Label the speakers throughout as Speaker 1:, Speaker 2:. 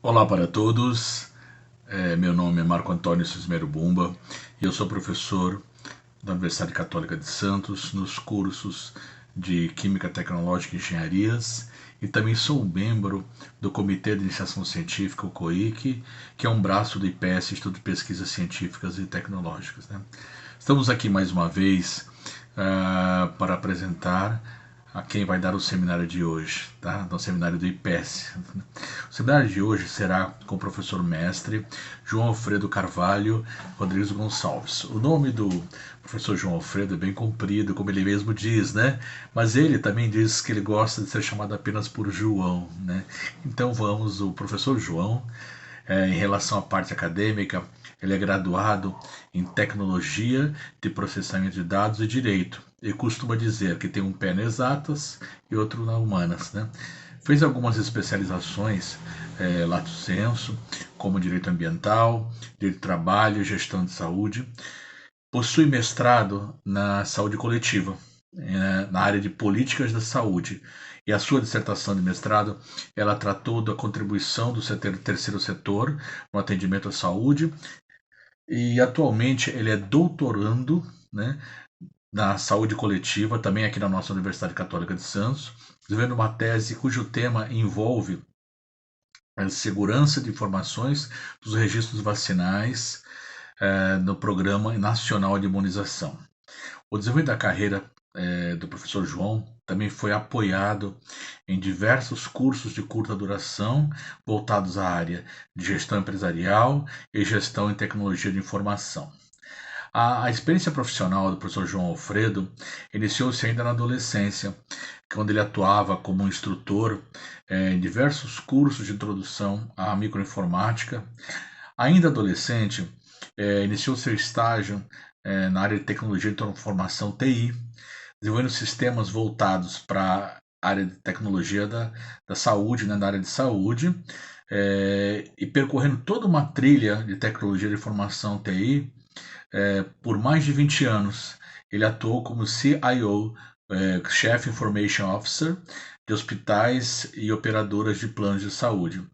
Speaker 1: Olá para todos, meu nome é Marco Antônio Cismero Bumba e eu sou professor da Universidade Católica de Santos nos cursos de Química Tecnológica e Engenharias e também sou membro do Comitê de Iniciação Científica, o COIC, que é um braço do IPS, Instituto de Pesquisas Científicas e Tecnológicas. Né? Estamos aqui mais uma vez para apresentar a quem vai dar o seminário de hoje, tá? No seminário do IPES. O seminário de hoje será com o professor mestre João Alfredo Carvalho Rodrigues Gonçalves. O nome do professor João Alfredo é bem comprido, como ele mesmo diz, né? Mas ele também diz que ele gosta de ser chamado apenas por João, né? Então vamos, o professor João, em relação à parte acadêmica, ele é graduado em Tecnologia de Processamento de Dados e Direito. Ele costuma dizer que tem um pé nas exatas e outro na humanas. Né? Fez algumas especializações lato sensu, como Direito Ambiental, Direito do Trabalho e Gestão de Saúde. Possui mestrado na Saúde Coletiva, na área de Políticas da Saúde. E a sua dissertação de mestrado, ela tratou da contribuição do terceiro setor no atendimento à saúde e atualmente ele é doutorando, né, na saúde coletiva, também aqui na nossa Universidade Católica de Santos, desenvolvendo uma tese cujo tema envolve a segurança de informações dos registros vacinais no Programa Nacional de Imunização. O desenvolvimento da carreira do professor João também foi apoiado em diversos cursos de curta duração voltados à área de gestão empresarial e gestão em tecnologia de informação. A experiência profissional do professor João Alfredo iniciou-se ainda na adolescência, quando ele atuava como instrutor em diversos cursos de introdução à microinformática. Ainda adolescente, iniciou seu estágio na área de tecnologia de informação TI, desenvolvendo sistemas voltados para a área de tecnologia da saúde, né, da área de saúde, e percorrendo toda uma trilha de tecnologia de informação TI por mais de 20 anos. Ele atuou como CIO, Chief Information Officer, de hospitais e operadoras de planos de saúde.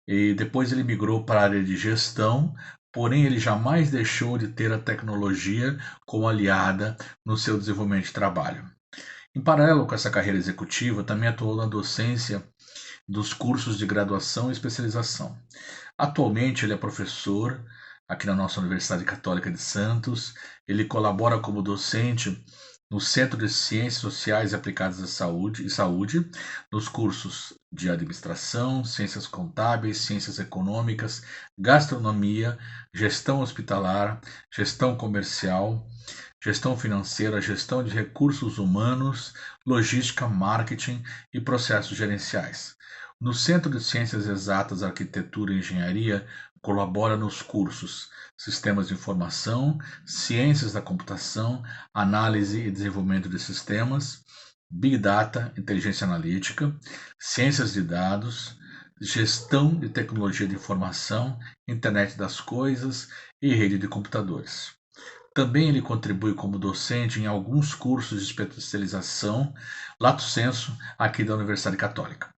Speaker 1: E depois ele migrou para a área de gestão, porém ele jamais deixou de ter a tecnologia como aliada no seu desenvolvimento de trabalho. Em paralelo com essa carreira executiva, também atuou na docência dos cursos de graduação e especialização. Atualmente ele é professor aqui na nossa Universidade Católica de Santos. Ele colabora como docente no Centro de Ciências Sociais e Aplicadas à Saúde, nos cursos de Administração, Ciências Contábeis, Ciências Econômicas, Gastronomia, Gestão Hospitalar, Gestão Comercial, Gestão Financeira, Gestão de Recursos Humanos, Logística, Marketing e Processos Gerenciais. No Centro de Ciências Exatas, Arquitetura e Engenharia, colabora nos cursos Sistemas de Informação, Ciências da Computação, Análise e Desenvolvimento de Sistemas, Big Data, Inteligência Analítica, Ciências de Dados, Gestão de Tecnologia de Informação, Internet das Coisas e Rede de Computadores. Também ele contribui como docente em alguns cursos de especialização lato sensu aqui da Universidade Católica.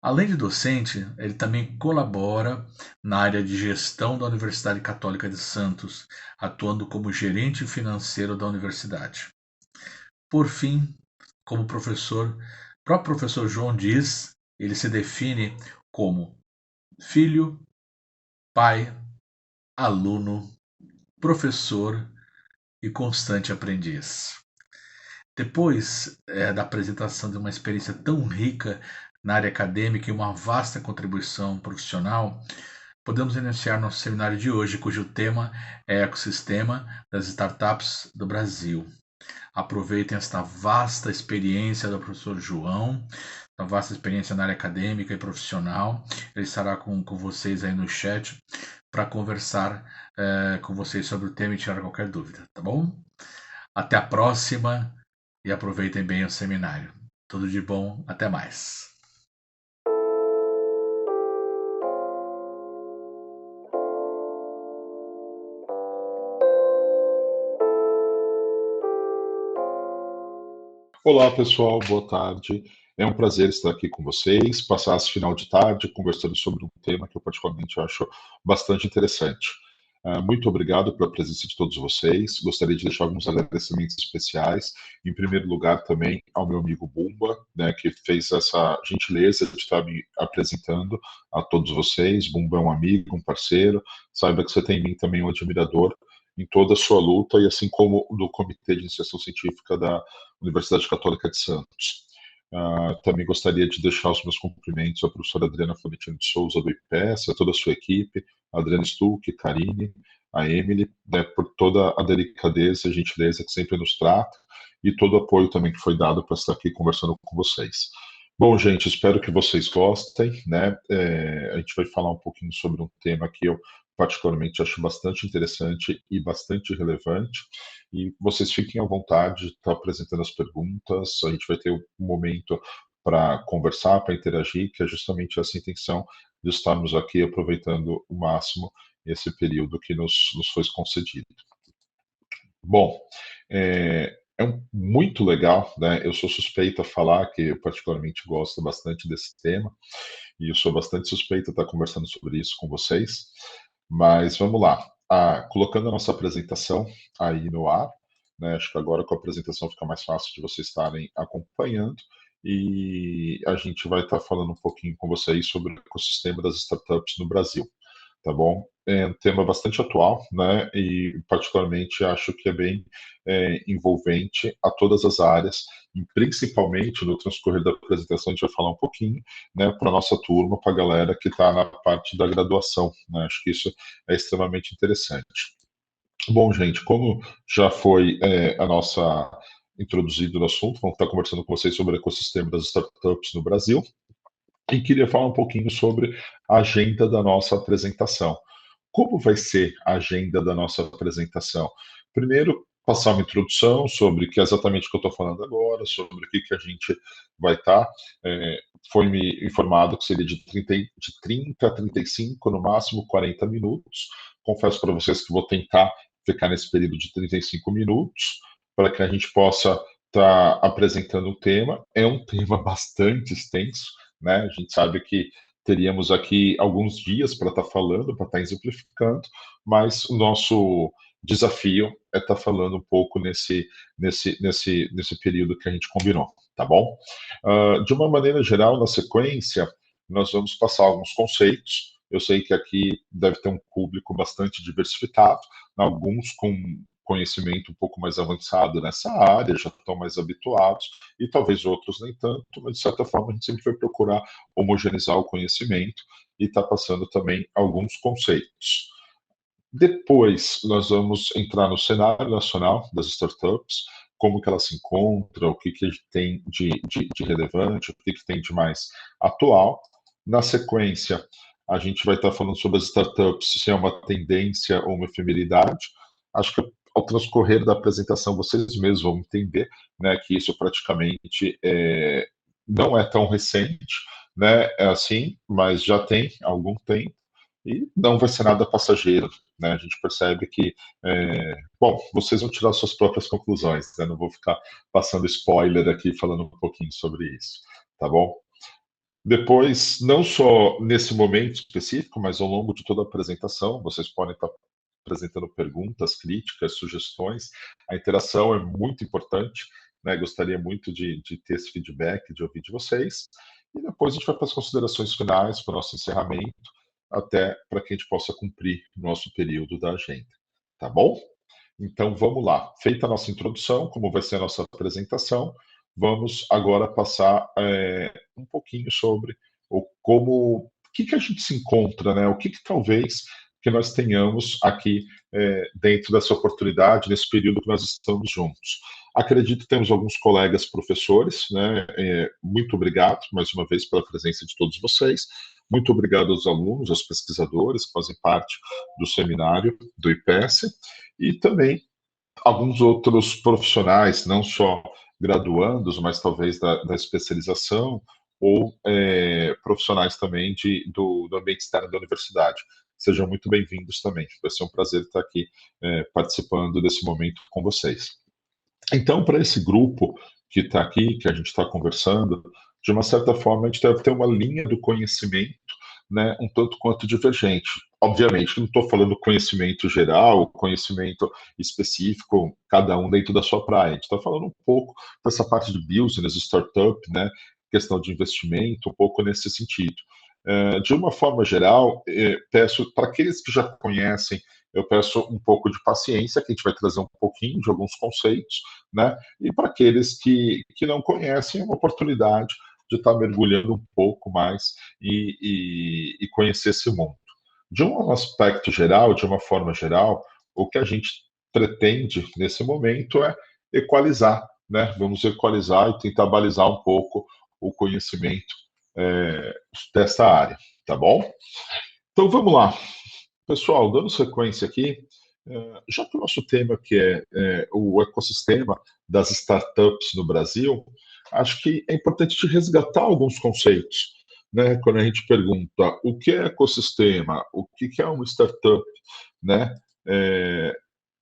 Speaker 1: Além de docente, ele também colabora na área de gestão da Universidade Católica de Santos, atuando como gerente financeiro da universidade. Por fim, como professor, o próprio professor João diz, ele se define como filho, pai, aluno, professor e constante aprendiz. Depois da apresentação de uma experiência tão rica na área acadêmica e uma vasta contribuição profissional, podemos iniciar nosso seminário de hoje, cujo tema é Ecossistema das Startups do Brasil. Aproveitem esta vasta experiência do professor João, a vasta experiência na área acadêmica e profissional. Ele estará com vocês aí no chat para conversar com vocês sobre o tema e tirar qualquer dúvida, tá bom? Até a próxima e aproveitem bem o seminário. Tudo de bom, até mais.
Speaker 2: Olá, pessoal, boa tarde. É um prazer estar aqui com vocês, passar esse final de tarde conversando sobre um tema que eu particularmente acho bastante interessante. Muito obrigado pela presença de todos vocês. Gostaria de deixar alguns agradecimentos especiais. Em primeiro lugar, também ao meu amigo Bumba, né, que fez essa gentileza de estar me apresentando a todos vocês. Bumba é um amigo, um parceiro. Saiba que você tem em mim também um admirador em toda a sua luta, e assim como do Comitê de Iniciação Científica da Universidade Católica de Santos. Também gostaria de deixar os meus cumprimentos à professora Adriana Florentino de Souza, do IPES, a toda a sua equipe, a Adriana Stuck, Karine, a Emily, né, por toda a delicadeza e gentileza que sempre nos trata, e todo o apoio também que foi dado para estar aqui conversando com vocês. Bom, gente, espero que vocês gostem, né? A gente vai falar um pouquinho sobre um tema que eu particularmente acho bastante interessante e bastante relevante, e vocês fiquem à vontade de estar apresentando as perguntas. A gente vai ter um momento para conversar, para interagir, que é justamente essa intenção de estarmos aqui aproveitando o máximo esse período que nos foi concedido. Bom, muito legal, né? Eu sou suspeito a falar que eu particularmente gosto bastante desse tema, e eu sou bastante suspeito a estar conversando sobre isso com vocês, mas vamos lá. Colocando a nossa apresentação aí no ar, né? Acho que agora com a apresentação fica mais fácil de vocês estarem acompanhando, e a gente vai estar falando um pouquinho com vocês sobre o ecossistema das startups no Brasil, tá bom? É um tema bastante atual, né? E particularmente acho que é bem envolvente a todas as áreas, e principalmente no transcorrer da apresentação a gente vai falar um pouquinho, né, para a nossa turma, para a galera que está na parte da graduação, né? Acho que isso é extremamente interessante. Bom, gente, como já foi a nossa introduzido no assunto, vamos estar conversando com vocês sobre o ecossistema das startups no Brasil, e queria falar um pouquinho sobre a agenda da nossa apresentação. Como vai ser a agenda da nossa apresentação? Primeiro, passar uma introdução sobre o que é exatamente o que eu estou falando agora, sobre o que a gente vai estar. Foi me informado que seria de 30 a 35, no máximo 40 minutos. Confesso para vocês que vou tentar ficar nesse período de 35 minutos, para que a gente possa estar apresentando o tema. É um tema bastante extenso, né? A gente sabe que teríamos aqui alguns dias para estar falando, para estar exemplificando, mas o nosso desafio é estar falando um pouco nesse período que a gente combinou, tá bom? De uma maneira geral, na sequência, nós vamos passar alguns conceitos. Eu sei que aqui deve ter um público bastante diversificado, alguns com conhecimento um pouco mais avançado nessa área, já estão mais habituados, e talvez outros nem tanto, mas de certa forma a gente sempre vai procurar homogeneizar o conhecimento e está passando também alguns conceitos. Depois, nós vamos entrar no cenário nacional das startups, como que elas se encontram, o que tem de relevante, o que tem de mais atual. Na sequência, a gente vai estar falando sobre as startups, se é uma tendência ou uma efemeridade. Acho que ao transcorrer da apresentação, vocês mesmos vão entender, né, que isso praticamente não é tão recente, né, é assim, mas já tem algum tempo, e não vai ser nada passageiro, né? A gente percebe que, bom, vocês vão tirar suas próprias conclusões, né? Não vou ficar passando spoiler aqui, falando um pouquinho sobre isso, tá bom? Depois, não só nesse momento específico, mas ao longo de toda a apresentação, vocês podem estar apresentando perguntas, críticas, sugestões. A interação é muito importante, né? Gostaria muito de ter esse feedback, de ouvir de vocês. E depois a gente vai para as considerações finais, para o nosso encerramento, até para que a gente possa cumprir o nosso período da agenda. Tá bom? Então vamos lá. Feita a nossa introdução, como vai ser a nossa apresentação, vamos agora passar um pouquinho sobre o que a gente se encontra, né? O que talvez que nós tenhamos aqui dentro dessa oportunidade, nesse período que nós estamos juntos. Acredito que temos alguns colegas professores, né? Muito obrigado, mais uma vez, pela presença de todos vocês. Muito obrigado aos alunos, aos pesquisadores que fazem parte do seminário do IPES, e também alguns outros profissionais, não só graduandos, mas talvez da especialização, ou profissionais também do ambiente externo da universidade. Sejam muito bem-vindos também. Vai ser um prazer estar aqui participando desse momento com vocês. Então, para esse grupo que está aqui, que a gente está conversando, de uma certa forma, a gente deve ter uma linha do conhecimento, né, um tanto quanto divergente. Obviamente, não estou falando conhecimento geral, conhecimento específico, cada um dentro da sua praia. A gente está falando um pouco dessa parte de business, startup, né, questão de investimento, um pouco nesse sentido. De uma forma geral, peço para aqueles que já conhecem, eu peço um pouco de paciência, que a gente vai trazer um pouquinho de alguns conceitos, né? E para aqueles que não conhecem, é uma oportunidade de estar mergulhando um pouco mais e conhecer esse mundo. De um aspecto geral, de uma forma geral, o que a gente pretende nesse momento é equalizar, né? Vamos equalizar e tentar balizar um pouco o conhecimento dessa área, tá bom? Então vamos lá. Pessoal, dando sequência aqui, já que o nosso tema que é o ecossistema das startups no Brasil, acho que é importante te resgatar alguns conceitos, né? Quando a gente pergunta o que é ecossistema, o que é uma startup, né? É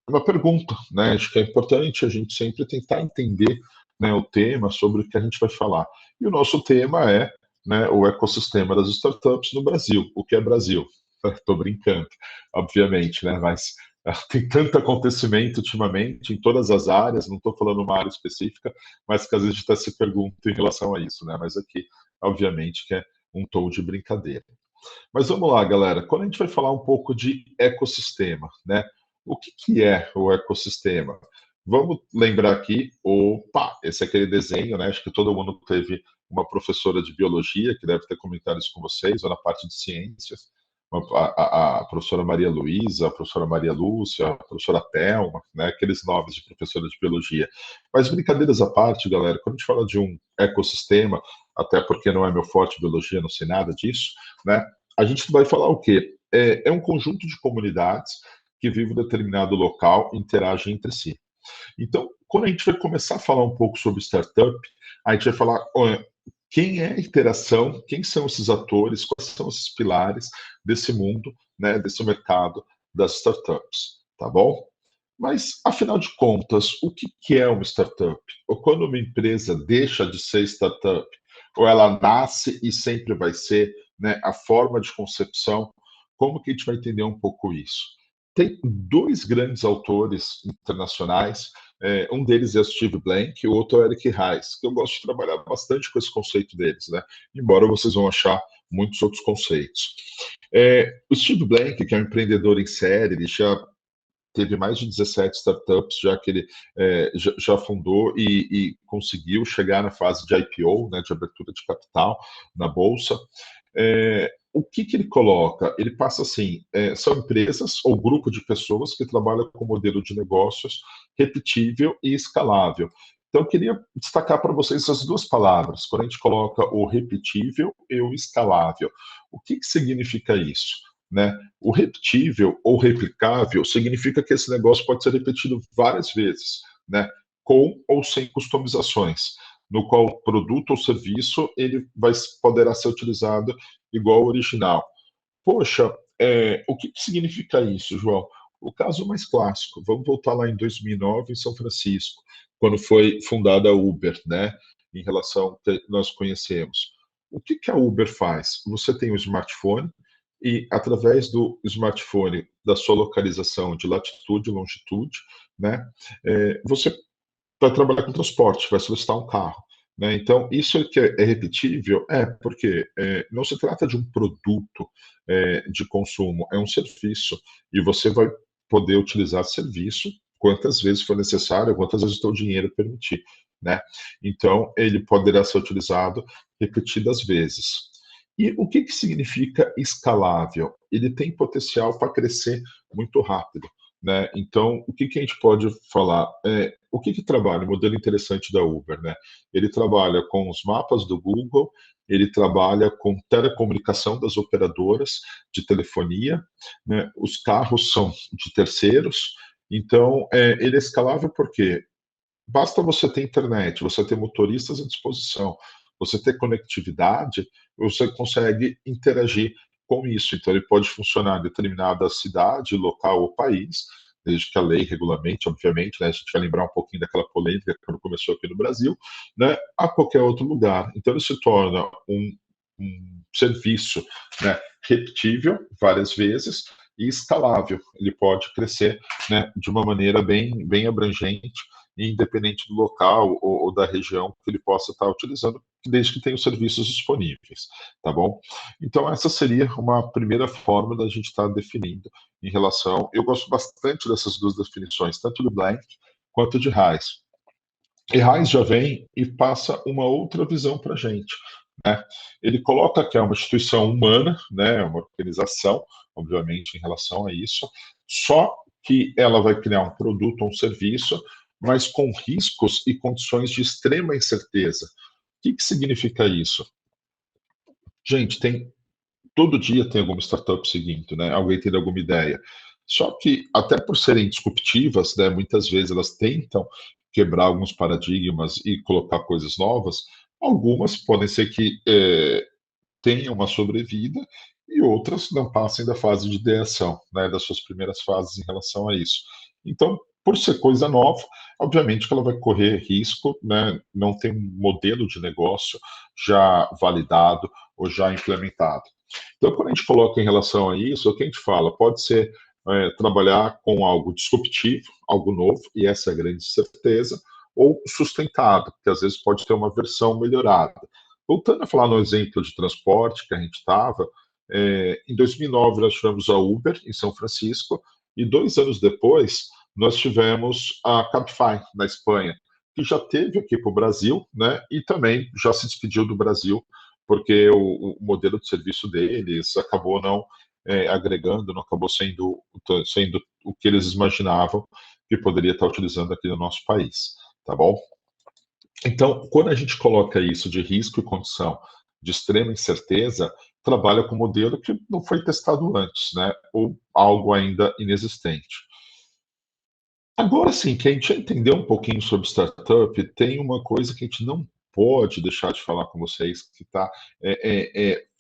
Speaker 2: uma pergunta, né? Acho que é importante a gente sempre tentar entender, né, o tema sobre o que a gente vai falar. E o nosso tema é, né, o ecossistema das startups no Brasil. O que é Brasil? Estou brincando, obviamente, né? Mas tem tanto acontecimento ultimamente em todas as áreas, não estou falando uma área específica, mas que às vezes a gente até se pergunta em relação a isso, né? Mas aqui, obviamente, que é um tom de brincadeira. Mas vamos lá, galera. Quando a gente vai falar um pouco de ecossistema, né? O que é o ecossistema? Vamos lembrar aqui, opa, esse é aquele desenho, né? Acho que todo mundo teve uma professora de biologia que deve ter comentado isso com vocês, ou na parte de ciências, a professora Maria Luísa, a professora Maria Lúcia, a professora Thelma, né? Aqueles nomes de professora de biologia. Mas brincadeiras à parte, galera, quando a gente fala de um ecossistema, até porque não é meu forte biologia, não sei nada disso, né? A gente vai falar o quê? É um conjunto de comunidades que vivem em determinado local e interagem entre si. Então, quando a gente vai começar a falar um pouco sobre startup, a gente vai falar quem é a interação, quem são esses atores, quais são esses pilares desse mundo, né, desse mercado das startups, tá bom? Mas, afinal de contas, o que é uma startup? Ou quando uma empresa deixa de ser startup? Ou ela nasce e sempre vai ser, né, a forma de concepção? Como que a gente vai entender um pouco isso? Tem dois grandes autores internacionais, um deles é o Steve Blank, o outro é o Eric Ries, que eu gosto de trabalhar bastante com esse conceito deles, né? Embora vocês vão achar muitos outros conceitos. O Steve Blank, que é um empreendedor em série, ele já teve mais de 17 startups já que ele já fundou e conseguiu chegar na fase de IPO, né, de abertura de capital na Bolsa. O que ele coloca? Ele passa assim, são empresas ou grupo de pessoas que trabalham com modelo de negócios repetível e escalável. Então, eu queria destacar para vocês essas duas palavras, quando a gente coloca o repetível e o escalável. O que significa isso? Né? O repetível ou replicável significa que esse negócio pode ser repetido várias vezes, né? Com ou sem customizações, no qual o produto ou serviço ele poderá ser utilizado igual ao original. Poxa, o que significa isso, João? O caso mais clássico, vamos voltar lá em 2009, em São Francisco, quando foi fundada a Uber, né? Em relação ao que nós conhecemos. O que a Uber faz? Você tem um smartphone, e através do smartphone, da sua localização de latitude e longitude, né, você vai trabalhar com transporte, vai solicitar um carro. Né? Então, isso que é repetível, porque não se trata de um produto de consumo, é um serviço, e você vai poder utilizar serviço quantas vezes for necessário, quantas vezes o seu dinheiro permitir. Né? Então, ele poderá ser utilizado repetidas vezes. E o que significa escalável? Ele tem potencial para crescer muito rápido. Né? Então, o que a gente pode falar? O que trabalha? O modelo interessante da Uber. Né? Ele trabalha com os mapas do Google, ele trabalha com telecomunicação das operadoras de telefonia, né? Os carros são de terceiros, então ele é escalável porque basta você ter internet, você ter motoristas à disposição, você ter conectividade, você consegue interagir com isso. Então, ele pode funcionar em determinada cidade, local ou país, desde que a lei regulamente, obviamente, né, a gente vai lembrar um pouquinho daquela polêmica quando começou aqui no Brasil, né, a qualquer outro lugar. Então, ele se torna um serviço, né, repetível várias vezes e escalável. Ele pode crescer, né, de uma maneira bem abrangente, independente do local ou da região que ele possa estar utilizando, desde que tenha os serviços disponíveis, tá bom? Então, essa seria uma primeira forma da gente estar definindo em relação. Eu gosto bastante dessas duas definições, tanto do Blank quanto de Reis. E Reis já vem e passa uma outra visão para a gente, né? Ele coloca que é uma instituição humana, né, uma organização, obviamente, em relação a isso, só que ela vai criar um produto ou um serviço, mas com riscos e condições de extrema incerteza. O que significa isso? Gente, todo dia tem alguma startup seguindo, né? Alguém tem alguma ideia. Só que, até por serem disruptivas, né, muitas vezes elas tentam quebrar alguns paradigmas e colocar coisas novas. Algumas podem ser que tenham uma sobrevida e outras não passem da fase de ideação, né, das suas primeiras fases em relação a isso. Então, por ser coisa nova, obviamente que ela vai correr risco, né, não tem um modelo de negócio já validado ou já implementado. Então, quando a gente coloca em relação a isso, o que a gente fala pode ser trabalhar com algo disruptivo, algo novo, e essa é a grande certeza, ou sustentado, que às vezes pode ter uma versão melhorada. Voltando a falar no exemplo de transporte que a gente estava, em 2009 nós tivemos a Uber em São Francisco e 2 anos depois nós tivemos a Cabify na Espanha, que já teve aqui para o Brasil, né, e também já se despediu do Brasil porque o modelo de serviço deles acabou não agregando, não acabou sendo o que eles imaginavam que poderia estar utilizando aqui no nosso país, tá bom? Então, quando a gente coloca isso de risco e condição de extrema incerteza, trabalha com um modelo que não foi testado antes, né? Ou algo ainda inexistente. Agora sim, que a gente já entendeu um pouquinho sobre startup, tem uma coisa que a gente não pode deixar de falar com vocês, que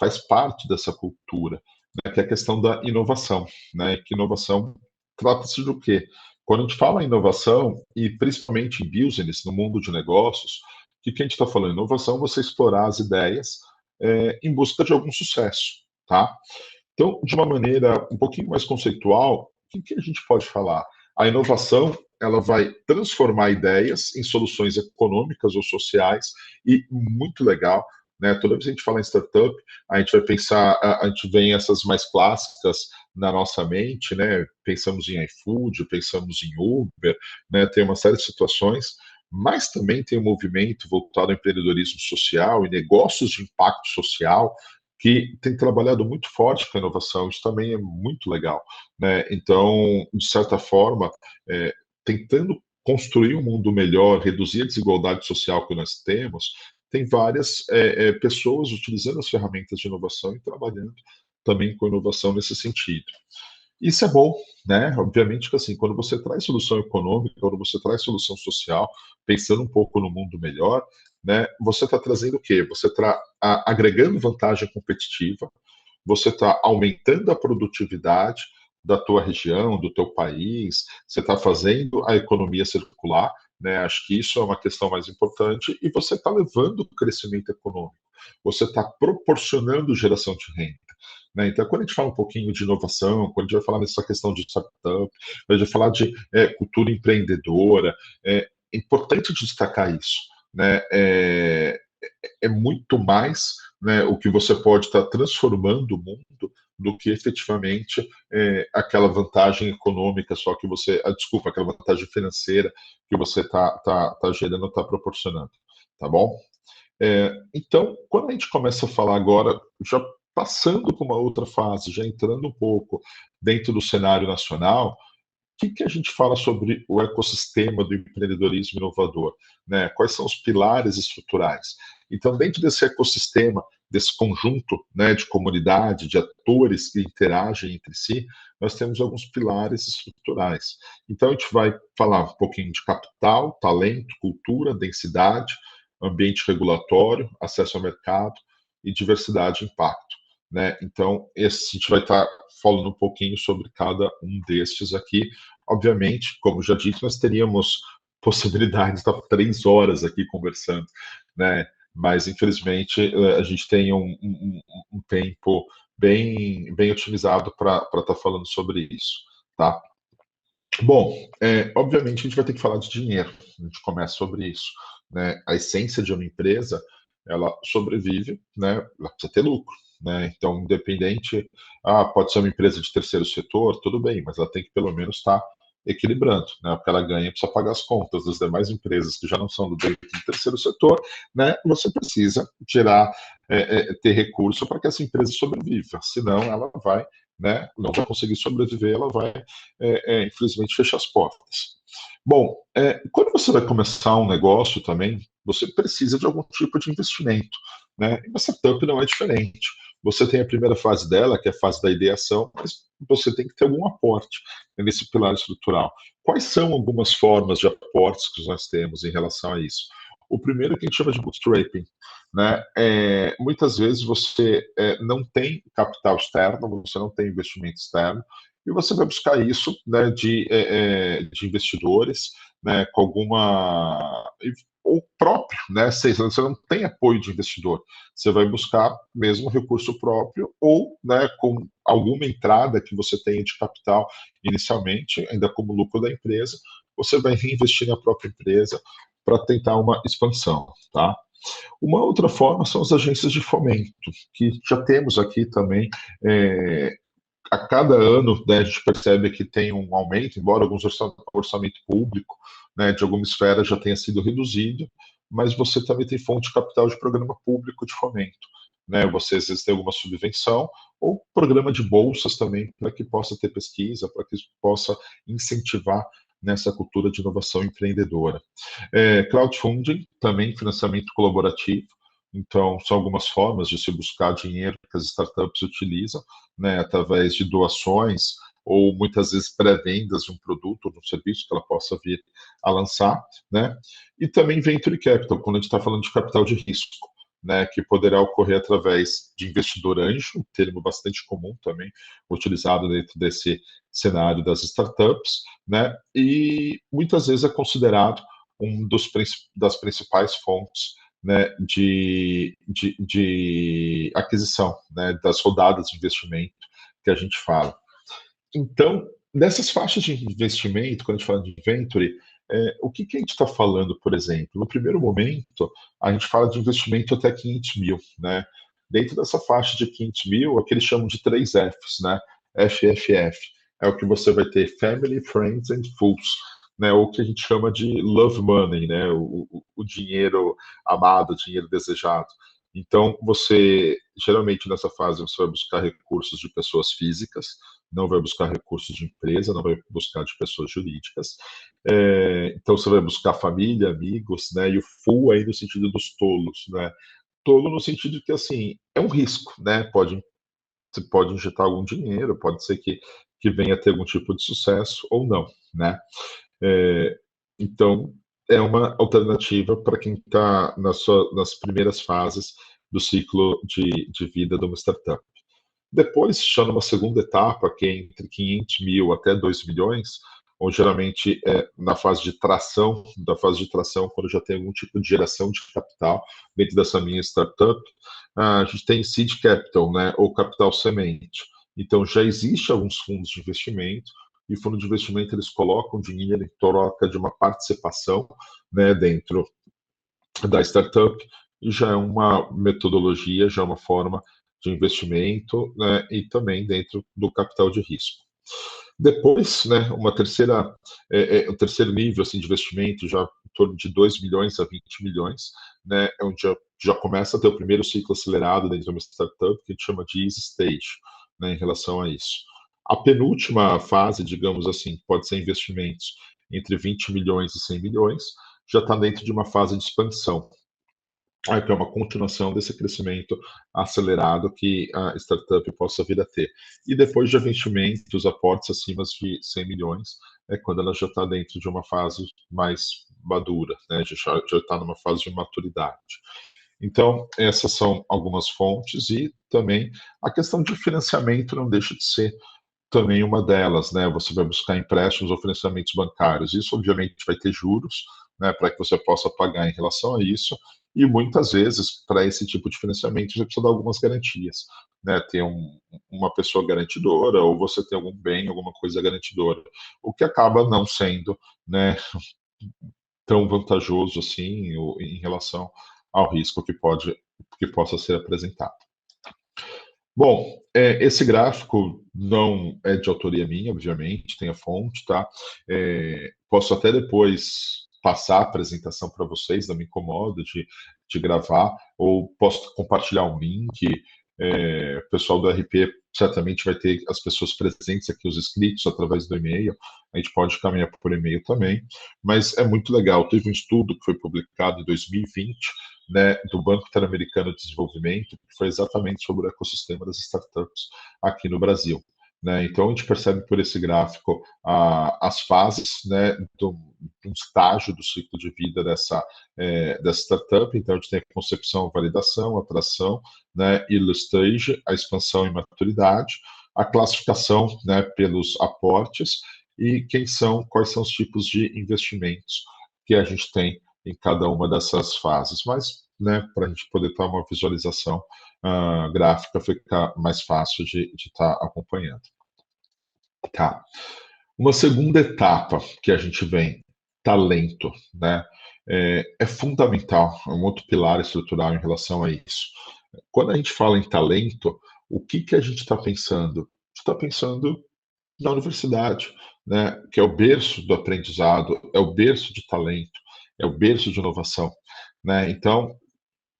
Speaker 2: faz parte dessa cultura, né? Que é a questão da inovação, né? Que inovação trata-se do quê? Quando a gente fala em inovação, e principalmente em business, no mundo de negócios, o que a gente está falando? Inovação é você explorar as ideias em busca de algum sucesso, tá? Então, de uma maneira um pouquinho mais conceitual, o que a gente pode falar? A inovação, ela vai transformar ideias em soluções econômicas ou sociais e muito legal, né? Toda vez que a gente fala em startup, a gente vai pensar, a gente vem essas mais clássicas na nossa mente, né? Pensamos em iFood, pensamos em Uber, né? Tem uma série de situações, mas também tem um movimento voltado ao empreendedorismo social e negócios de impacto social, que tem trabalhado muito forte com a inovação, isso também é muito legal, né? Então, de certa forma, tentando construir um mundo melhor, reduzir a desigualdade social que nós temos, tem várias pessoas utilizando as ferramentas de inovação e trabalhando também com inovação nesse sentido. Isso é bom, né? Obviamente que assim, quando você traz solução econômica, quando você traz solução social, pensando um pouco no mundo melhor, né? Você está trazendo o quê? Você está agregando vantagem competitiva, você está aumentando a produtividade da tua região, do teu país, você está fazendo a economia circular, né? Acho que isso é uma questão mais importante e você está levando o crescimento econômico, você está proporcionando geração de renda. Né? Então, quando a gente fala um pouquinho de inovação, quando a gente vai falar nessa questão de startup, a gente vai falar de cultura empreendedora, é importante destacar isso. Né? É muito mais, né, o que você pode estar transformando o mundo do que efetivamente aquela vantagem econômica só que você, desculpa, aquela vantagem financeira que você tá gerando, está proporcionando, tá bom? Então, quando a gente começa a falar agora, já passando para uma outra fase, já entrando um pouco dentro do cenário nacional, o que a gente fala sobre o ecossistema do empreendedorismo inovador? Né? Quais são os pilares estruturais? Então, dentro desse ecossistema, desse conjunto, né, de comunidade, de atores que interagem entre si, nós temos alguns pilares estruturais. Então, a gente vai falar um pouquinho de capital, talento, cultura, densidade, ambiente regulatório, acesso ao mercado e diversidade e impacto. Né? Então, a gente vai estar falando um pouquinho sobre cada um destes aqui, Obviamente, como já disse, nós teríamos possibilidade de estar 3 horas aqui conversando, né? Mas, infelizmente, a gente tem um tempo bem otimizado para estar falando sobre isso, tá? Bom, obviamente a gente vai ter que falar de dinheiro. A gente começa sobre isso, né? A essência de uma empresa, ela sobrevive, né? Ela precisa ter lucro, né? Então, independente, pode ser uma empresa de terceiro setor, tudo bem, mas ela tem que pelo menos estar equilibrando, né? Porque ela ganha precisa pagar as contas das demais empresas que já não são do terceiro setor, né? Você precisa tirar, ter recurso para que essa empresa sobreviva, senão ela vai, né? Não vai conseguir sobreviver, ela vai infelizmente, fecha as portas. Bom, quando você vai começar um negócio também, você precisa de algum tipo de investimento, né? E uma startup não é diferente. Você tem a primeira fase dela, que é a fase da ideação, mas você tem que ter algum aporte nesse pilar estrutural. Quais são algumas formas de aportes que nós temos em relação a isso? O primeiro é que a gente chama de bootstrapping, né? Muitas vezes você não tem capital externo, você não tem investimento externo, e você vai buscar isso, né, de investidores, né, com alguma ou próprio, né, você não tem apoio de investidor, você vai buscar mesmo recurso próprio ou, né, com alguma entrada que você tenha de capital inicialmente, ainda como lucro da empresa, você vai reinvestir na própria empresa para tentar uma expansão, tá? Uma outra forma são as agências de fomento, que já temos aqui também a cada ano, né, a gente percebe que tem um aumento, embora alguns orçamento público, né, de alguma esfera já tenha sido reduzido, mas você também tem fonte de capital de programa público de fomento, né? Você às vezes tem alguma subvenção ou programa de bolsas também para que possa ter pesquisa, para que possa incentivar nessa cultura de inovação empreendedora. Crowdfunding, também financiamento colaborativo. Então, são algumas formas de se buscar dinheiro que as startups utilizam, né, através de doações ou muitas vezes pré-vendas de um produto ou de um serviço que ela possa vir a lançar, né? E também venture capital, quando a gente está falando de capital de risco, né, que poderá ocorrer através de investidor anjo, um termo bastante comum também, utilizado dentro desse cenário das startups, né? E muitas vezes é considerado das principais fontes, né, de aquisição, né, das rodadas de investimento que a gente fala. Então, nessas faixas de investimento, quando a gente fala de venture, o que a gente está falando, por exemplo? No primeiro momento, a gente fala de investimento até 500 mil, né? Dentro dessa faixa de 500 mil, é o que eles chamam de 3 Fs, né? FFF. É o que você vai ter Family, Friends and Fools, né? Ou o que a gente chama de Love Money, né? O dinheiro amado, o dinheiro desejado. Então, geralmente nessa fase, você vai buscar recursos de pessoas físicas, não vai buscar recursos de empresa, não vai buscar de pessoas jurídicas. Então, você vai buscar família, amigos, né? E o full aí no sentido dos tolos, né? Tolo no sentido que, assim, é um risco, né? Você pode injetar algum dinheiro, pode ser que venha a ter algum tipo de sucesso ou não, né? Então, é uma alternativa para quem está nas primeiras fases do ciclo de vida de uma startup. Depois, já numa segunda etapa, que é entre 500 mil até 2 milhões, ou geralmente na fase de tração, quando já tem algum tipo de geração de capital dentro dessa minha startup, a gente tem seed capital, né, ou capital semente. Então, já existe alguns fundos de investimento, e o fundo de investimento eles colocam dinheiro em troca de uma participação, né, dentro da startup, e já é uma metodologia, já é uma forma de investimento, né, e também dentro do capital de risco. Depois, né, o terceiro nível assim, de investimento, já em torno de 2 milhões a 20 milhões, né, é onde já começa a ter o primeiro ciclo acelerado dentro de uma startup, que a gente chama de easy stage, né, em relação a isso. A penúltima fase, digamos assim, pode ser investimentos entre 20 milhões e 100 milhões, já está dentro de uma fase de expansão, que é uma continuação desse crescimento acelerado que a startup possa vir a ter. E depois de investimentos, aportes acima de 100 milhões, é quando ela já está dentro de uma fase mais madura, né? Já está numa fase de maturidade. Então, essas são algumas fontes e também a questão de financiamento não deixa de ser também uma delas, né? Você vai buscar empréstimos ou financiamentos bancários. Isso, obviamente, vai ter juros, né, para que você possa pagar em relação a isso. E muitas vezes, para esse tipo de financiamento, você precisa dar algumas garantias, né? Ter uma pessoa garantidora ou você ter algum bem, alguma coisa garantidora, o que acaba não sendo, né, tão vantajoso assim em relação ao risco que possa ser apresentado. Bom, esse gráfico não é de autoria minha, obviamente, tem a fonte, tá? Posso até depois passar a apresentação para vocês, não me incomoda de gravar, ou posso compartilhar um link. O pessoal do RP certamente vai ter as pessoas presentes aqui, os inscritos, através do e-mail. A gente pode caminhar por e-mail também, mas é muito legal. Teve um estudo que foi publicado em 2020, né, do Banco Interamericano de Desenvolvimento, que foi exatamente sobre o ecossistema das startups aqui no Brasil. Né? Então, a gente percebe por esse gráfico as fases, né, do estágio do ciclo de vida dessa startup. Então, a gente tem a concepção, a validação, a atração, né, early stage, a expansão e maturidade, a classificação, né, pelos aportes e quais são os tipos de investimentos que a gente tem em cada uma dessas fases, mas, né, para a gente poder ter uma visualização gráfica, fica mais fácil de estar acompanhando. Tá. Uma segunda etapa que a gente vem, talento, né? É fundamental, é um outro pilar estrutural em relação a isso. Quando a gente fala em talento, o que a gente está pensando? A gente está pensando na universidade, né? Que é o berço do aprendizado, é o berço de talento, é o berço de inovação, né? Então,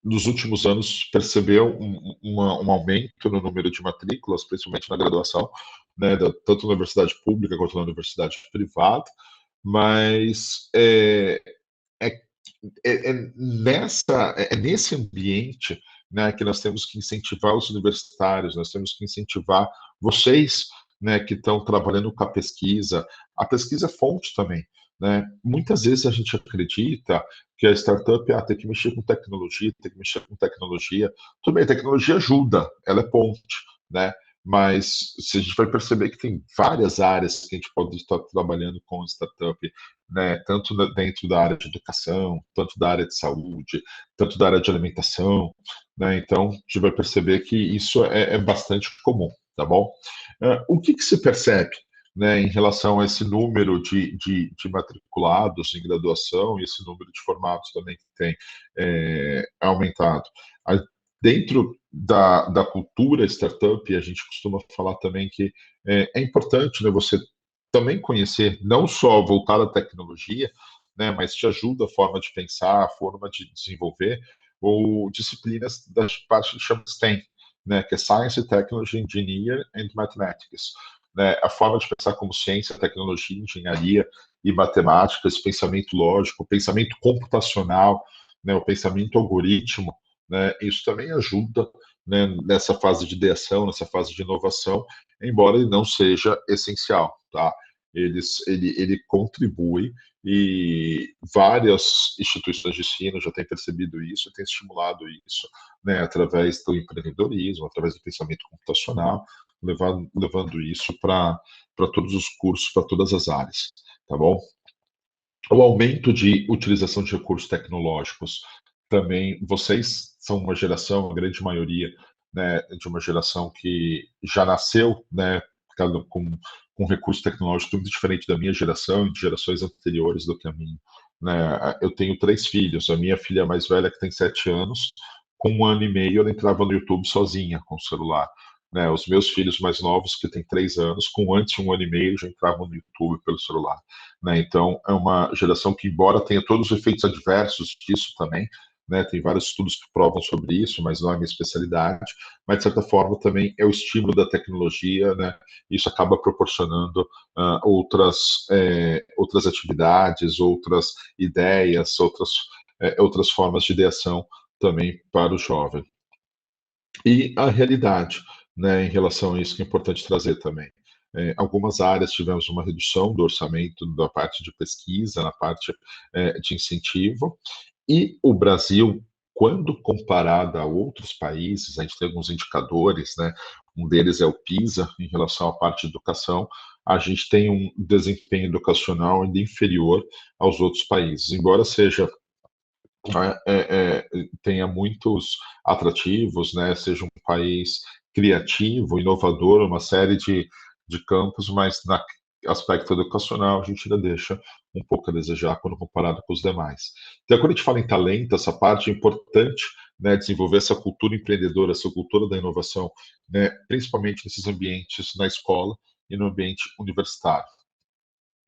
Speaker 2: nos últimos anos, percebeu um aumento no número de matrículas, principalmente na graduação, né, tanto na universidade pública quanto na universidade privada, mas é, é nesse ambiente, né, que nós temos que incentivar os universitários, nós temos que incentivar vocês, né, que estão trabalhando com a pesquisa é fonte também, né? Muitas vezes a gente acredita que a startup tem que mexer com tecnologia, tem que mexer com tecnologia. Tudo bem, a tecnologia ajuda, ela é ponte, né? Mas se a gente vai perceber que tem várias áreas que a gente pode estar trabalhando com startup, né, tanto dentro da área de educação, tanto da área de saúde, tanto da área de alimentação, né? Então, a gente vai perceber que isso é bastante comum, tá bom? O que se percebe, né, em relação a esse número de matriculados em graduação e esse número de formados também que tem aumentado? Dentro da cultura startup, a gente costuma falar também que é importante, né, você também conhecer, não só voltar à tecnologia, né, mas te ajuda a forma de pensar, a forma de desenvolver, ou disciplinas da parte que chama STEM, né, que é Science, Technology, Engineer and Mathematics. Né, a forma de pensar como ciência, tecnologia, engenharia e matemática, esse pensamento lógico, o pensamento computacional, né, o pensamento algoritmo, né, isso também ajuda, né, nessa fase de ideação, nessa fase de inovação, embora ele não seja essencial, tá? Ele contribui e várias instituições de ensino já têm percebido isso, têm estimulado isso, né, através do empreendedorismo, através do pensamento computacional, levando isso para todos os cursos, para todas as áreas, tá bom? O aumento de utilização de recursos tecnológicos também, vocês são uma geração, a grande maioria, né, de uma geração que já nasceu, né, com recurso tecnológico muito diferente da minha geração e de gerações anteriores do que a minha. Né? Eu tenho 3 filhos, a minha filha mais velha, que tem 7 anos, com 1 ano e meio, ela entrava no YouTube sozinha com o celular. Né? Os meus filhos mais novos, que têm 3 anos, com antes de 1 ano e meio, já entravam no YouTube pelo celular. Né? Então, é uma geração que, embora tenha todos os efeitos adversos disso também, né, tem vários estudos que provam sobre isso, mas não é minha especialidade, mas de certa forma também é o estímulo da tecnologia, né, isso acaba proporcionando outras atividades, outras ideias, outras formas de ideação também para o jovem. E a realidade, né, em relação a isso que é importante trazer também. Algumas áreas tivemos uma redução do orçamento da parte de pesquisa, na parte de incentivo, e o Brasil, quando comparado a outros países, a gente tem alguns indicadores, né? um deles é o PISA, em relação à parte de educação, a gente tem um desempenho educacional ainda inferior aos outros países, embora seja tenha muitos atrativos, né, seja um país criativo, inovador, uma série de campos, mas na aspecto educacional a gente ainda deixa um pouco a desejar quando comparado com os demais. Então, quando a gente fala em talento, essa parte é importante, né, desenvolver essa cultura empreendedora, essa cultura da inovação, né, principalmente nesses ambientes na escola e no ambiente universitário.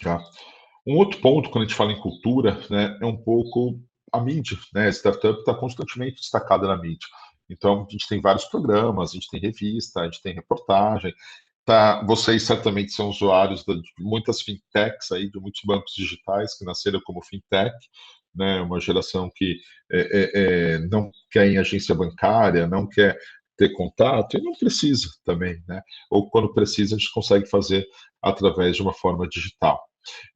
Speaker 2: Tá? Um outro ponto, quando a gente fala em cultura, né, é um pouco a mídia, né? A startup está constantemente destacada na mídia. Então, a gente tem vários programas, a gente tem revista, a gente tem reportagem. Tá, vocês certamente são usuários de muitas fintechs aí, de muitos bancos digitais que nasceram como fintech, né? Uma geração que não quer ir em agência bancária, não quer ter contato e não precisa também, né? Ou quando precisa, a gente consegue fazer através de uma forma digital.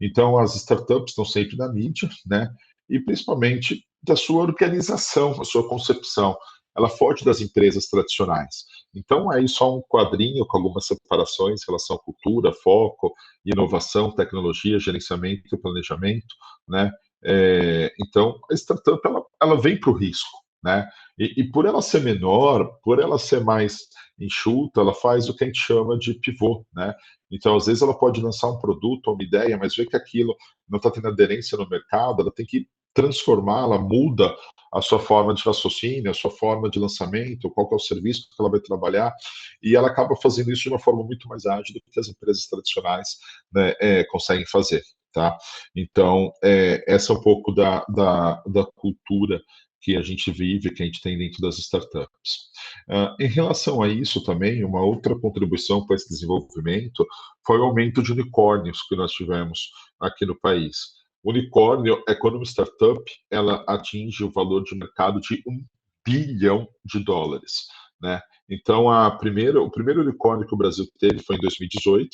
Speaker 2: Então, as startups estão sempre na mídia, né? E principalmente da sua organização, a sua concepção. Ela foge das empresas tradicionais. Então, é só um quadrinho com algumas separações em relação à cultura, foco, inovação, tecnologia, gerenciamento e planejamento, né? Então, a startup ela vem para o risco, né? E por ela ser menor, por ela ser mais enxuta, ela faz o que a gente chama de pivô, né? Então, às vezes, ela pode lançar um produto ou uma ideia, mas vê que aquilo não está tendo aderência no mercado, ela tem que transformá-la, muda a sua forma de raciocínio, a sua forma de lançamento, qual que é o serviço que ela vai trabalhar, e ela acaba fazendo isso de uma forma muito mais ágil do que as empresas tradicionais, né, conseguem fazer. Tá? Então, essa é um pouco da cultura que a gente vive, que a gente tem dentro das startups. Em relação a isso também, uma outra contribuição para esse desenvolvimento foi o aumento de unicórnios que nós tivemos aqui no país. Unicórnio é quando uma startup ela atinge o valor de mercado de US$ 1 bilhão, né? Então, o primeiro unicórnio que o Brasil teve foi em 2018,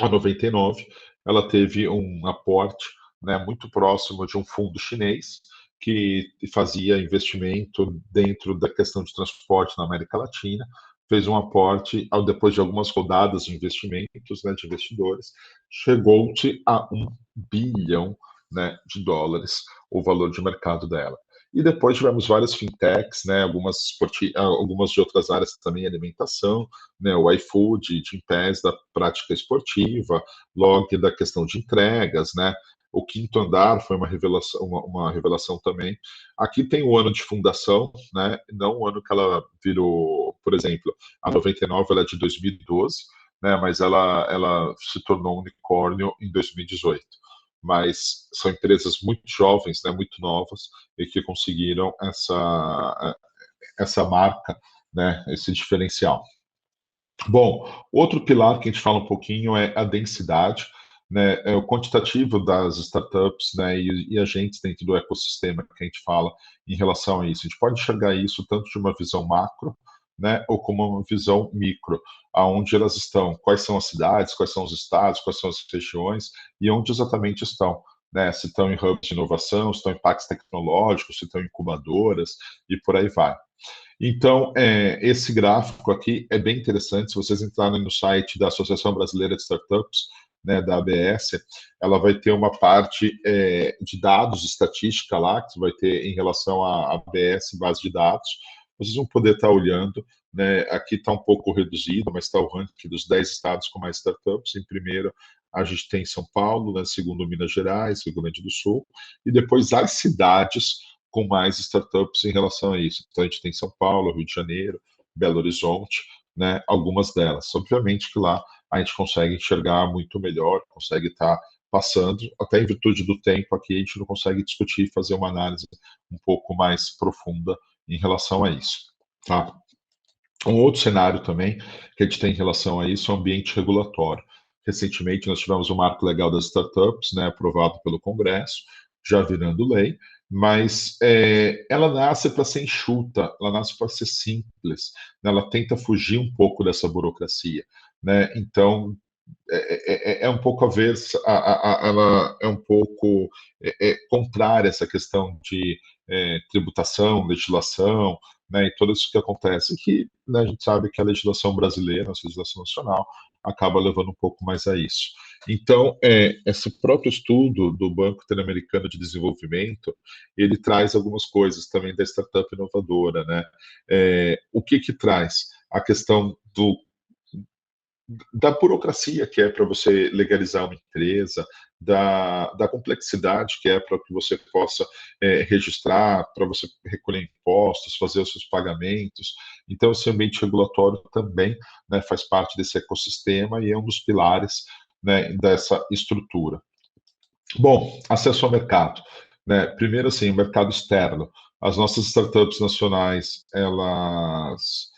Speaker 2: a 99, ela teve um aporte, né, muito próximo de um fundo chinês que fazia investimento dentro da questão de transporte na América Latina, fez um aporte, depois de algumas rodadas de investimentos, né, de investidores, chegou-se a US$ 1 bilhão, né, de dólares, o valor de mercado dela. E depois tivemos várias fintechs, né, algumas de outras áreas também, alimentação, né, o iFood, Gympass da prática esportiva, Log da questão de entregas, né, o Quinto Andar foi uma revelação também. Aqui tem o ano de fundação, né, não o ano que ela virou, por exemplo, a 99 ela é de 2012, né, mas ela se tornou um unicórnio em 2018. Mas são empresas muito jovens, né, muito novas, e que conseguiram essa marca, né, esse diferencial. Bom, outro pilar que a gente fala um pouquinho é a densidade, né, é o quantitativo das startups, né, e agentes dentro do ecossistema que a gente fala em relação a isso. A gente pode enxergar isso tanto de uma visão macro, né, ou como uma visão micro, aonde elas estão, quais são as cidades, quais são os estados, quais são as regiões e onde exatamente estão. Né, se estão em hubs de inovação, se estão em parques tecnológicos, se estão em incubadoras e por aí vai. Então, esse gráfico aqui é bem interessante. Se vocês entrarem no site da Associação Brasileira de Startups, né, da ABS, ela vai ter uma parte de dados, estatística lá, que vai ter em relação à ABS, base de dados. Vocês vão poder estar olhando, né, aqui está um pouco reduzido, mas está o ranking dos 10 estados com mais startups. Em primeiro, a gente tem São Paulo, né, segundo Minas Gerais, Rio Grande do Sul, e depois as cidades com mais startups em relação a isso. Então, a gente tem São Paulo, Rio de Janeiro, Belo Horizonte, né, algumas delas. Obviamente que lá a gente consegue enxergar muito melhor, consegue estar passando, até em virtude do tempo aqui, a gente não consegue discutir e fazer uma análise um pouco mais profunda em relação a isso. Tá? Um outro cenário também que a gente tem em relação a isso é o ambiente regulatório. Recentemente, nós tivemos o Marco Legal das Startups, né, aprovado pelo Congresso, já virando lei, mas ela nasce para ser enxuta, ela nasce para ser simples, né, ela tenta fugir um pouco dessa burocracia. Né, então, é um pouco ela é um pouco contrária a essa questão de tributação, legislação, né, e tudo isso que acontece, que, né, a gente sabe que a legislação brasileira, a legislação nacional, acaba levando um pouco mais a isso. Então, esse próprio estudo do Banco Interamericano de Desenvolvimento, ele traz algumas coisas também da startup inovadora, né? O que que traz? A questão da burocracia que é para você legalizar uma empresa, da complexidade que é para que você possa registrar, para você recolher impostos, fazer os seus pagamentos. Então, esse ambiente regulatório também, né, faz parte desse ecossistema e é um dos pilares, né, dessa estrutura. Bom, acesso ao mercado, né? Primeiro, assim, o mercado externo. As nossas startups nacionais, elas,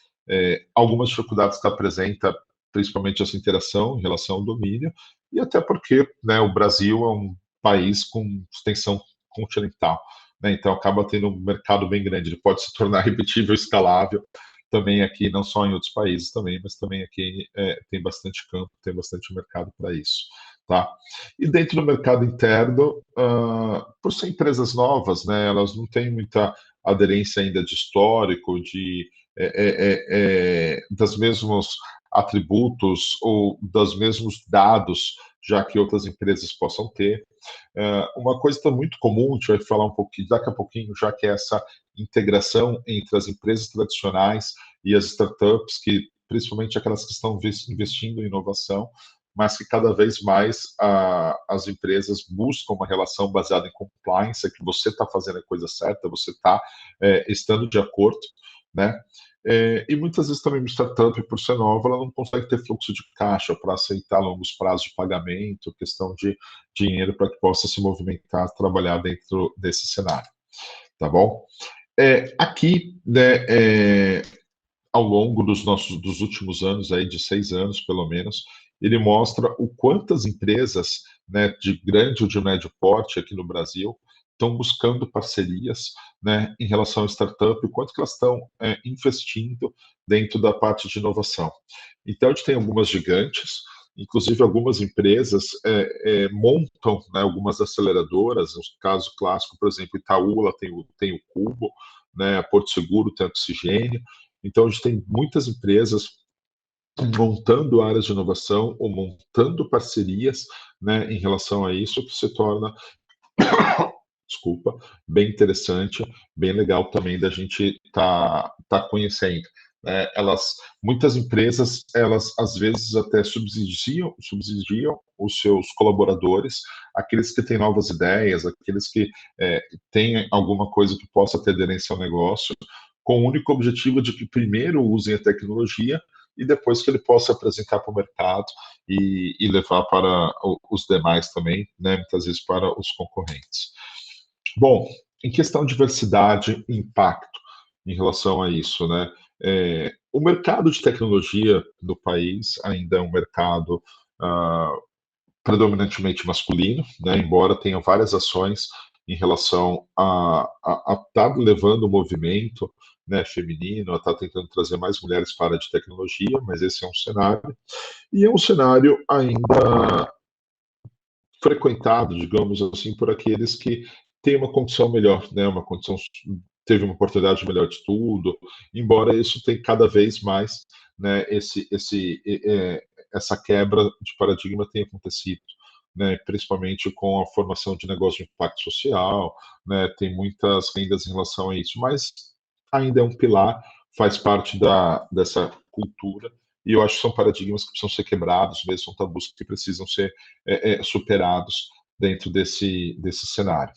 Speaker 2: algumas dificuldades que apresenta, principalmente essa interação em relação ao domínio, e até porque, né, o Brasil é um país com extensão continental, né? Então acaba tendo um mercado bem grande. Ele pode se tornar repetível, escalável, também aqui, não só em outros países também, mas também aqui tem bastante campo, tem bastante mercado para isso, tá? E dentro do mercado interno, por ser empresas novas, né, elas não têm muita aderência ainda de histórico, das mesmos atributos ou dos mesmos dados, já que outras empresas possam ter. Uma coisa que é muito comum, a gente vai falar um pouquinho, daqui a pouquinho, já que é essa integração entre as empresas tradicionais e as startups, que principalmente aquelas que estão investindo em inovação, mas que cada vez mais as empresas buscam uma relação baseada em compliance, que você está fazendo a coisa certa, você está estando de acordo, né? E muitas vezes também uma startup, por ser nova, ela não consegue ter fluxo de caixa para aceitar longos prazos de pagamento, questão de dinheiro para que possa se movimentar, trabalhar dentro desse cenário, tá bom? Aqui, né, ao longo dos últimos anos, aí, de 6 anos pelo menos, ele mostra o quantas empresas, né, de grande ou de médio porte aqui no Brasil estão buscando parcerias, né, em relação à startup, o quanto que elas estão investindo dentro da parte de inovação. Então, a gente tem algumas gigantes, inclusive algumas empresas montam, né, algumas aceleradoras, no caso clássico, por exemplo, Itaú, ela tem o Cubo, né, a Porto Seguro tem Oxigênio. Então, a gente tem muitas empresas montando áreas de inovação ou montando parcerias, né, em relação a isso, que se torna, desculpa, bem interessante, bem legal também da gente tá conhecendo. Muitas empresas, elas às vezes até subsidiam os seus colaboradores, aqueles que têm novas ideias, aqueles que têm alguma coisa que possa ter aderência ao negócio, com o único objetivo de que primeiro usem a tecnologia e depois que ele possa apresentar para o mercado e levar para os demais também, né, muitas vezes para os concorrentes. Bom, em questão de diversidade e impacto em relação a isso, né, o mercado de tecnologia do país ainda é um mercado predominantemente masculino, né, embora tenha várias ações em relação a estar levando o movimento, né, feminino, a estar tentando trazer mais mulheres para a área de tecnologia, mas esse é um cenário. E é um cenário ainda frequentado, digamos assim, por aqueles que têm uma condição melhor, né, uma condição, teve uma oportunidade melhor de estudo, embora isso tenha cada vez mais, né, essa quebra de paradigma tenha acontecido, né, principalmente com a formação de negócio de impacto social, né, tem muitas rendas em relação a isso, mas ainda é um pilar, faz parte dessa cultura, e eu acho que são paradigmas que precisam ser quebrados, mesmo são tabus que precisam ser superados dentro desse cenário.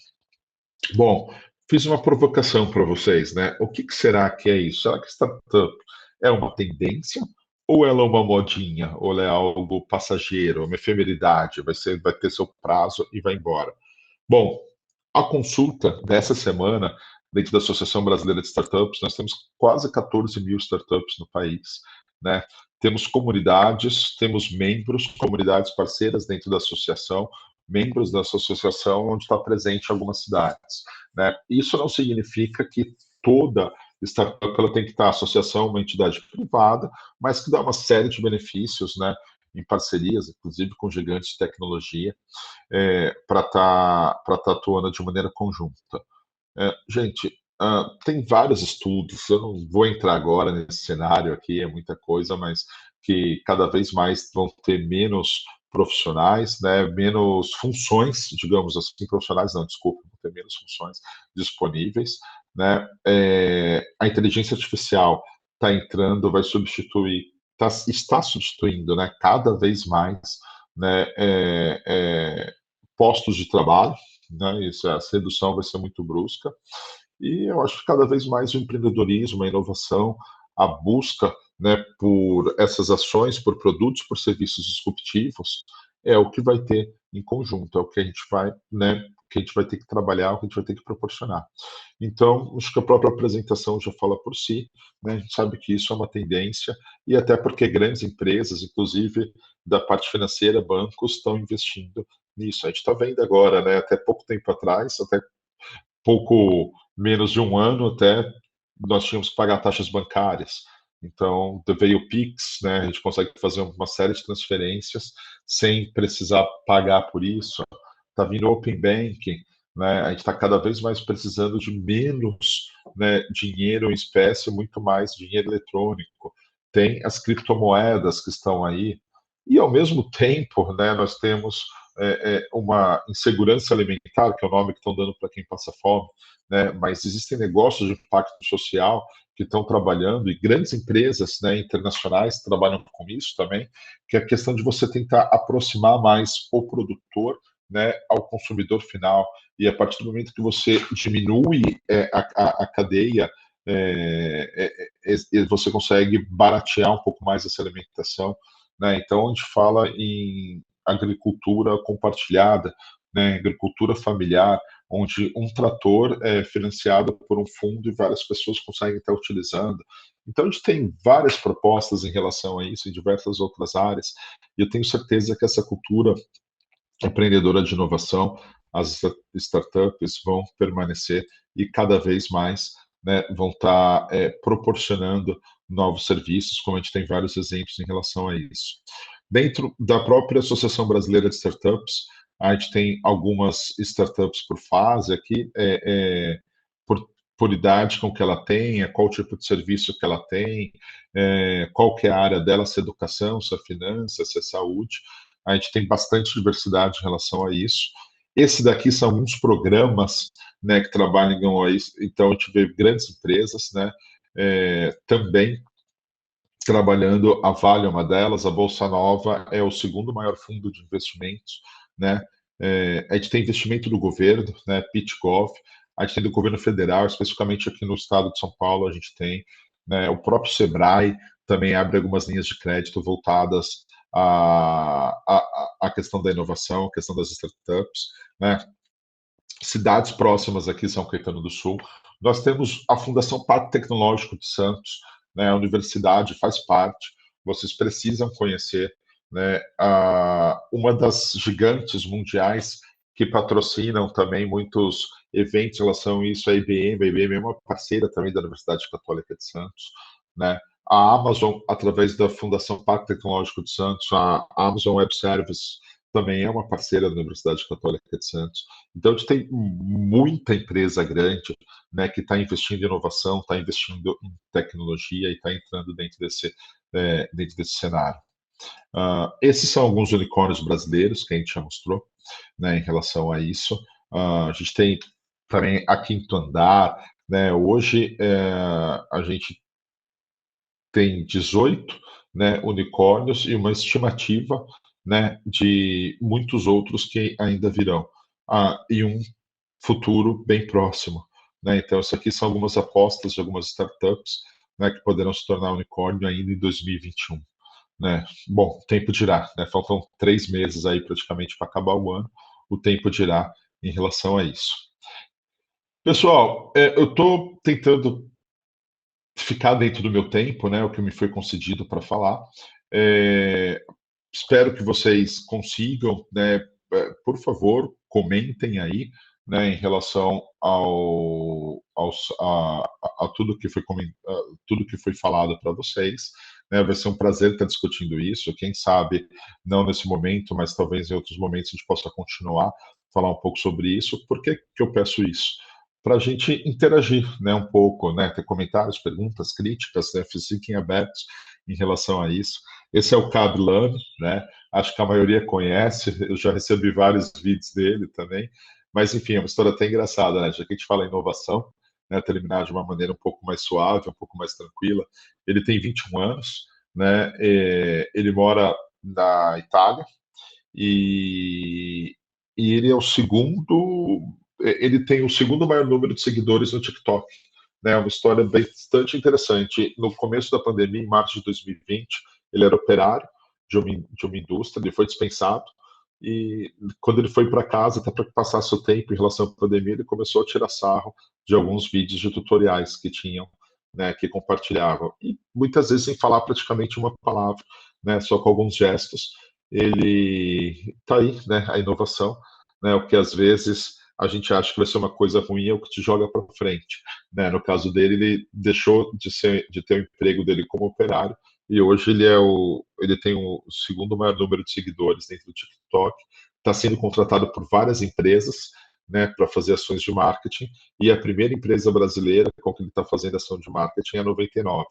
Speaker 2: Bom, fiz uma provocação para vocês, né? O que será que é isso? Será que startup é uma tendência ou ela é uma modinha? Ou ela é algo passageiro, uma efemeridade, vai ter seu prazo e vai embora? Bom, a consulta dessa semana, dentro da Associação Brasileira de Startups, nós temos quase 14 mil startups no país, né? Temos comunidades, temos membros, comunidades parceiras dentro da associação, membros dessa associação onde está presente em algumas cidades, né? Isso não significa que toda startup ela tem que estar associação, uma entidade privada, mas que dá uma série de benefícios, né? Em parcerias, inclusive com gigantes de tecnologia, para estar atuando de maneira conjunta. Gente, tem vários estudos, eu não vou entrar agora nesse cenário aqui, é muita coisa, mas que cada vez mais vão ter menos profissionais, né, menos funções, digamos assim, profissionais não, desculpa, vão ter menos funções disponíveis, né, a inteligência artificial está entrando, vai substituir, está substituindo, né, cada vez mais, né, postos de trabalho, né, isso, essa redução vai ser muito brusca, e eu acho que cada vez mais o empreendedorismo, a inovação, a busca, né, por essas ações, por produtos, por serviços disruptivos, é o que vai ter em conjunto, é o que a gente vai, né, que a gente vai ter que trabalhar, o que a gente vai ter que proporcionar. Então, acho que a própria apresentação já fala por si, né, a gente sabe que isso é uma tendência, e até porque grandes empresas, inclusive da parte financeira, bancos, estão investindo nisso. A gente está vendo agora, né, até pouco tempo atrás, até pouco menos de um ano até, nós tínhamos que pagar taxas bancárias. Então, veio o Pix, né, a gente consegue fazer uma série de transferências sem precisar pagar por isso. Está vindo o Open Banking, né, a gente está cada vez mais precisando de menos, né, dinheiro em espécie, muito mais dinheiro eletrônico. Tem as criptomoedas que estão aí, e ao mesmo tempo, né, nós temos uma insegurança alimentar, que é o nome que estão dando para quem passa fome, né? Mas existem negócios de impacto social que estão trabalhando, e grandes empresas, né, internacionais trabalham com isso também, que é a questão de você tentar aproximar mais o produtor, né, ao consumidor final, e a partir do momento que você diminui a cadeia, você consegue baratear um pouco mais essa alimentação, né? Então, a gente fala em agricultura compartilhada, né, agricultura familiar, onde um trator é financiado por um fundo e várias pessoas conseguem estar utilizando. Então, a gente tem várias propostas em relação a isso, em diversas outras áreas, e eu tenho certeza que essa cultura empreendedora de inovação, as startups vão permanecer e cada vez mais, né, vão estar proporcionando novos serviços, como a gente tem vários exemplos em relação a isso. Dentro da própria Associação Brasileira de Startups, a gente tem algumas startups por fase aqui, por idade com que ela tenha, qual tipo de serviço que ela tem, qual que é a área dela, se é educação, se é finanças, se é saúde. A gente tem bastante diversidade em relação a isso. Esse daqui são alguns programas, né, que trabalham aí, então a gente vê grandes empresas, né, também trabalhando. A Vale é uma delas, a Bolsa Nova é o segundo maior fundo de investimentos, né? A gente tem investimento do governo, né? PitGov, a gente tem do governo federal, especificamente aqui no estado de São Paulo, a gente tem, né, o próprio Sebrae também abre algumas linhas de crédito voltadas à questão da inovação, à questão das startups, né? Cidades próximas aqui, São Caetano do Sul. Nós temos a Fundação Parque Tecnológico de Santos, né, a universidade faz parte, vocês precisam conhecer, né, uma das gigantes mundiais que patrocinam também muitos eventos em relação a isso, a IBM é uma parceira também da Universidade Católica de Santos, né, a Amazon, através da Fundação Parque Tecnológico de Santos, a Amazon Web Services também é uma parceira da Universidade Católica de Santos. Então, a gente tem muita empresa grande, né, que está investindo em inovação, está investindo em tecnologia e está entrando dentro desse cenário. Esses são alguns unicórnios brasileiros que a gente já mostrou, né, em relação a isso. A gente tem também a Quinto Andar, né, hoje a gente tem 18, né, unicórnios e uma estimativa, né, de muitos outros que ainda virão, e um futuro bem próximo, né? Então, isso aqui são algumas apostas de algumas startups, né, que poderão se tornar unicórnio ainda em 2021, né? Bom, o tempo dirá, né? Faltam 3 meses aí praticamente para acabar o ano, o tempo dirá em relação a isso. Pessoal, eu estou tentando ficar dentro do meu tempo, né, o que me foi concedido para falar. Espero que vocês consigam, né, por favor, comentem aí, né, em relação a tudo que foi tudo que foi falado para vocês. Né, vai ser um prazer estar discutindo isso. Quem sabe não nesse momento, mas talvez em outros momentos a gente possa continuar a falar um pouco sobre isso. Por que que eu peço isso? para a gente interagir, né, um pouco, né, ter comentários, perguntas, críticas, né, fiquem abertos em relação a isso. Esse é o Cablan, né, acho que a maioria conhece, eu já recebi vários vídeos dele também, mas enfim, é uma história até engraçada, né, já que a gente fala em inovação, né, terminar de uma maneira um pouco mais suave, um pouco mais tranquila. Ele tem 21 anos, né, ele mora na Itália, e, e ele é o segundo, ele tem o segundo maior número de seguidores no TikTok. Né, uma história bastante interessante. No começo da pandemia, em março de 2020, ele era operário de uma indústria, ele foi dispensado, e quando ele foi para casa, até para passar seu tempo em relação à pandemia, ele começou a tirar sarro de alguns vídeos de tutoriais que tinham, né, que compartilhavam, e muitas vezes sem falar praticamente uma palavra, né, só com alguns gestos. Ele está aí, né, a inovação, né, o que às vezes a gente acha que vai ser uma coisa ruim é o que te joga para frente, né? No caso dele, ele deixou de ter o emprego dele como operário, e hoje ele tem o segundo maior número de seguidores dentro do TikTok, está sendo contratado por várias empresas, né, para fazer ações de marketing, e a primeira empresa brasileira com que ele está fazendo ação de marketing é a 99,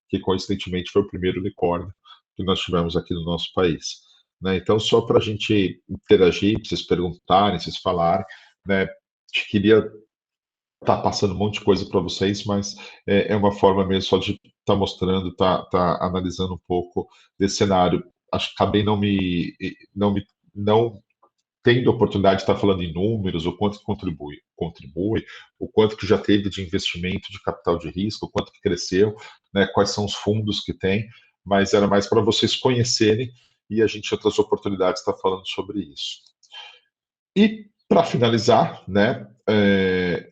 Speaker 2: que coincidentemente foi o primeiro unicórnio que nós tivemos aqui no nosso país. Né? Então, só para a gente interagir, para vocês perguntarem, vocês falarem, né, queria tá passando um monte de coisa para vocês, mas é uma forma mesmo só de estar tá mostrando, tá analisando um pouco desse cenário. Acho que acabei não tendo a oportunidade de estar falando em números, o quanto que contribui, o quanto que já teve de investimento de capital de risco, o quanto que cresceu, né, quais são os fundos que tem, mas era mais para vocês conhecerem e a gente em outras oportunidades está falando sobre isso. E para finalizar, né,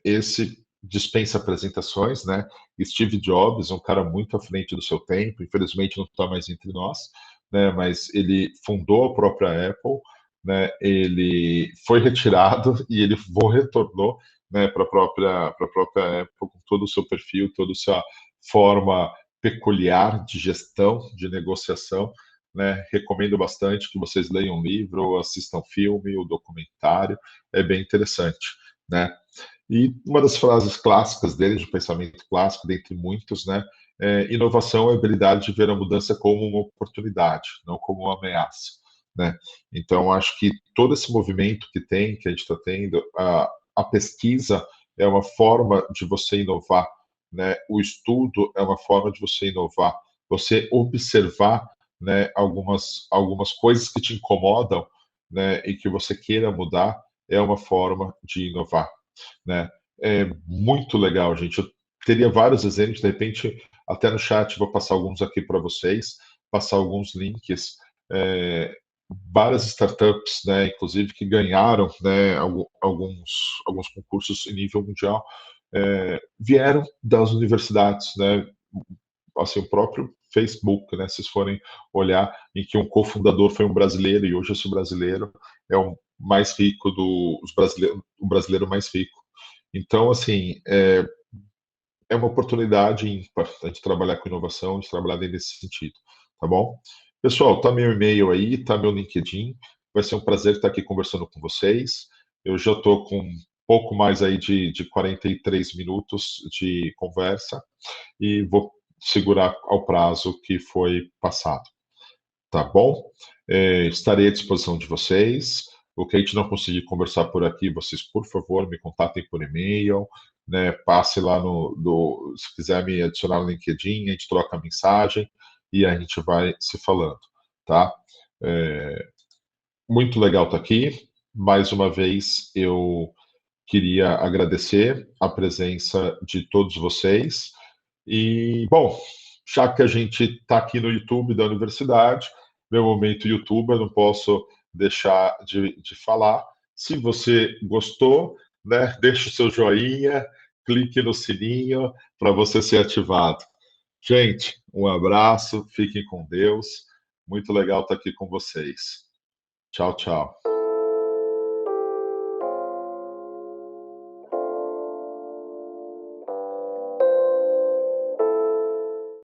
Speaker 2: esse dispensa apresentações, né? Steve Jobs, um cara muito à frente do seu tempo, infelizmente não está mais entre nós, né? Mas ele fundou a própria Apple, né? Ele foi retirado e ele retornou, né, para a própria Apple com todo o seu perfil, toda a sua forma peculiar de gestão, de negociação, né? Recomendo bastante que vocês leiam um livro, ou assistam filme, ou documentário, é bem interessante, né? E uma das frases clássicas dele, de pensamento clássico, dentre muitos, né? Inovação é a habilidade de ver a mudança como uma oportunidade, não como uma ameaça, né? Então, acho que todo esse movimento que a gente está tendo, a pesquisa é uma forma de você inovar, né? O estudo é uma forma de você inovar. Você observar, né, algumas coisas que te incomodam, né, e que você queira mudar, é uma forma de inovar, né? É muito legal, gente. Eu teria vários exemplos, de repente, até no chat vou passar alguns aqui para vocês, passar alguns links, várias startups, né, inclusive que ganharam, né, alguns concursos em nível mundial, vieram das universidades, né? Assim, o próprio Facebook, né, se vocês forem olhar, em que um cofundador foi um brasileiro e hoje esse brasileiro é o mais rico o brasileiro mais rico. Então, assim, é uma oportunidade ímpar a gente trabalhar com inovação, de trabalhar nesse sentido, tá bom? Pessoal, tá meu e-mail aí, tá meu LinkedIn, vai ser um prazer estar aqui conversando com vocês. Eu já estou com um pouco mais aí de 43 minutos de conversa e vou segurar ao prazo que foi passado. Tá bom? Estarei à disposição de vocês. O que a gente não conseguir conversar por aqui, vocês, por favor, me contatem por e-mail, né? Passe lá se quiser me adicionar no LinkedIn, a gente troca a mensagem e a gente vai se falando, tá? Muito legal estar aqui. Mais uma vez, eu queria agradecer a presença de todos vocês. E, bom, já que a gente está aqui no YouTube da universidade, meu momento YouTube, eu não posso deixar de falar. Se você gostou, né, deixe o seu joinha, clique no sininho para você ser ativado. Gente, um abraço, fiquem com Deus. Muito legal estar aqui com vocês. Tchau, tchau.